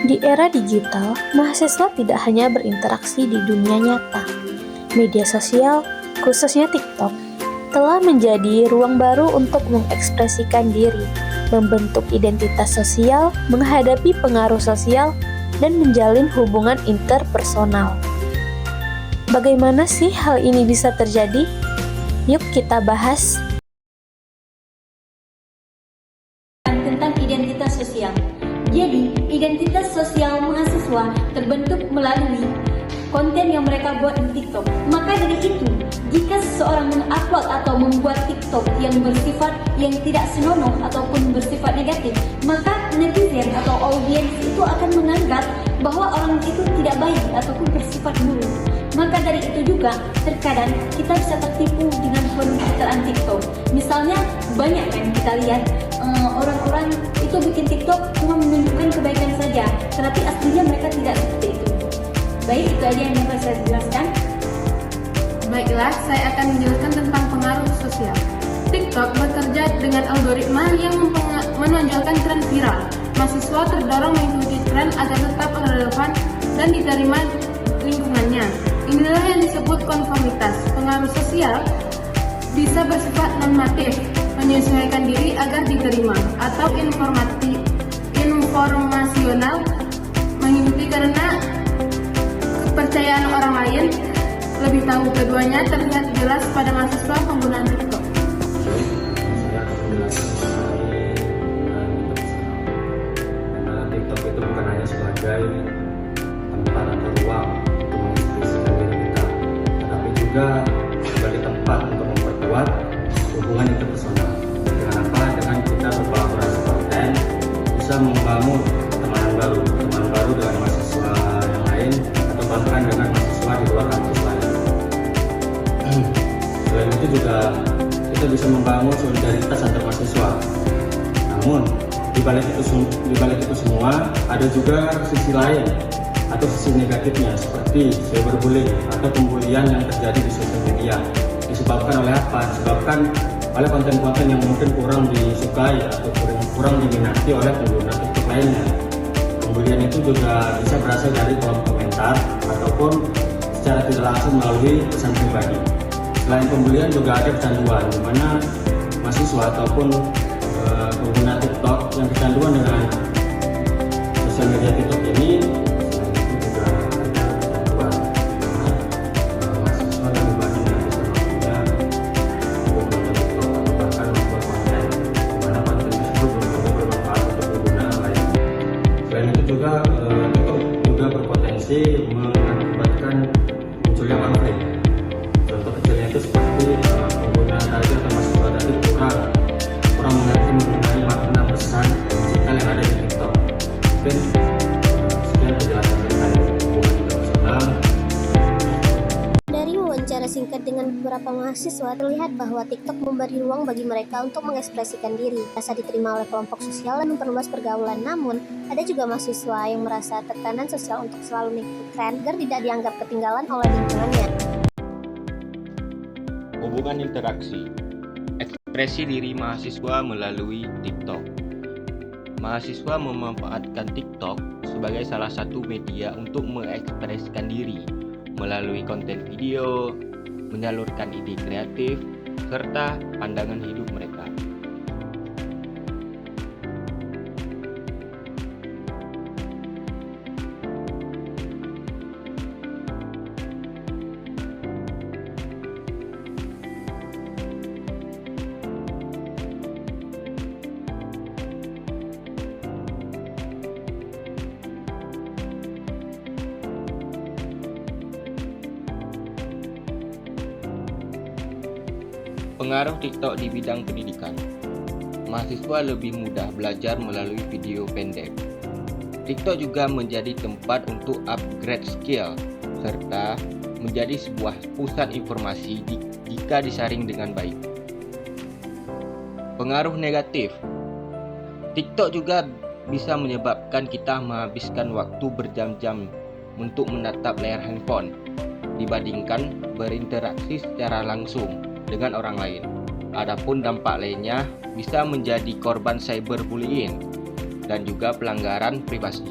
Di era digital, mahasiswa tidak hanya berinteraksi di dunia nyata. Media sosial, khususnya TikTok, telah menjadi ruang baru untuk mengekspresikan diri, membentuk identitas sosial, menghadapi pengaruh sosial, dan menjalin hubungan interpersonal. Bagaimana sih hal ini bisa terjadi? Yuk kita bahas. Tentang identitas sosial. Jadi, identitas sosial mahasiswa terbentuk melalui konten yang mereka buat di TikTok. Maka dari itu, jika seseorang mengupload atau membuat TikTok yang bersifat yang tidak senonoh ataupun bersifat negatif, maka netizen atau audiens itu akan menganggap bahwa orang itu tidak baik ataupun bersifat buruk. Maka dari itu juga, terkadang kita bisa tertipu dengan pencitraan TikTok. Misalnya, banyak kan kita lihat orang-orang itu bikin TikTok cuma menunjukkan kebaikan saja, tetapi aslinya mereka tidak seperti itu. Baik, itu aja yang dapat saya jelaskan. Baiklah, saya akan menjelaskan tentang pengaruh sosial. TikTok bekerja dengan algoritma yang menonjolkan tren viral. Mahasiswa terdorong mengikuti tren agar tetap relevan dan diterima lingkungannya. Inilah yang disebut konformitas. Pengaruh sosial bisa bersifat normatif, menyesuaikan diri agar diterima, atau informasional, mengikuti karena kepercayaan orang lain. Lebih tahu keduanya terlihat jelas pada mahasiswa penggunaan TikTok. Karena TikTok itu bukan hanya sebagai tempat atau ruang untuk mengekspresikan diri kita, tetapi juga sebagai tempat untuk memperkuat hubungan interpersonal. Dengan apa? Dengan kita berkolaborasi konten, bisa membangun teman baru dengan mahasiswa yang lain, atau bahkan dengan mahasiswa di luar kampus lain. Selain itu juga kita bisa membangun solidaritas antar mahasiswa. Namun di balik itu semua ada juga sisi lain atau sisi negatifnya, seperti cyberbullying atau pembulian yang terjadi di sosial media. Disebabkan oleh apa? Disebabkan oleh konten-konten yang mungkin kurang disukai atau kurang diminati oleh pengguna TikTok lainnya. Pembulian itu juga bisa berasal dari kolom komentar ataupun secara tidak langsung melalui pesan pribadi. Selain pembulian juga ada kecanduan, di mana mahasiswa ataupun pengguna TikTok yang kecanduan dengan sosial media TikTok ini, selain itu juga ada kecanduan, karena mahasiswa yang berbagi dengan waktunya untuk menonton TikTok atau bahkan membuat konten, di mana konten tersebut belum tentu bermanfaat untuk pengguna lain. Selain itu juga TikTok juga berpotensi mengakibatkan munculnya konflik. Contoh kecilnya itu seperti pengguna tadi atau mahasiswa tadi kurang mengerti mengenai makna pesan digital yang ada di TikTok. Mungkin sekian penjelasan terkait hubungan interpersonal. Dari wawancara singkat dengan beberapa mahasiswa, terlihat bahwa TikTok memberi ruang bagi mereka untuk mengekspresikan diri, rasa diterima oleh kelompok sosial dan memperluas pergaulan. Namun, ada juga mahasiswa yang merasa tekanan sosial untuk selalu mengikuti tren agar tidak dianggap ketinggalan oleh lingkungannya. Hubungan interaksi. Ekspresi diri mahasiswa melalui TikTok. Mahasiswa memanfaatkan TikTok sebagai salah satu media untuk mengekspresikan diri melalui konten video, menyalurkan ide kreatif, serta pandangan hidup mereka. Pengaruh TikTok di bidang pendidikan. Mahasiswa lebih mudah belajar melalui video pendek. TikTok juga menjadi tempat untuk upgrade skill, serta menjadi sebuah pusat informasi jika disaring dengan baik. Pengaruh negatif. TikTok juga bisa menyebabkan kita menghabiskan waktu berjam-jam untuk menatap layar handphone dibandingkan berinteraksi secara langsung dengan orang lain. Adapun dampak lainnya bisa menjadi korban cyberbullying dan juga pelanggaran privasi.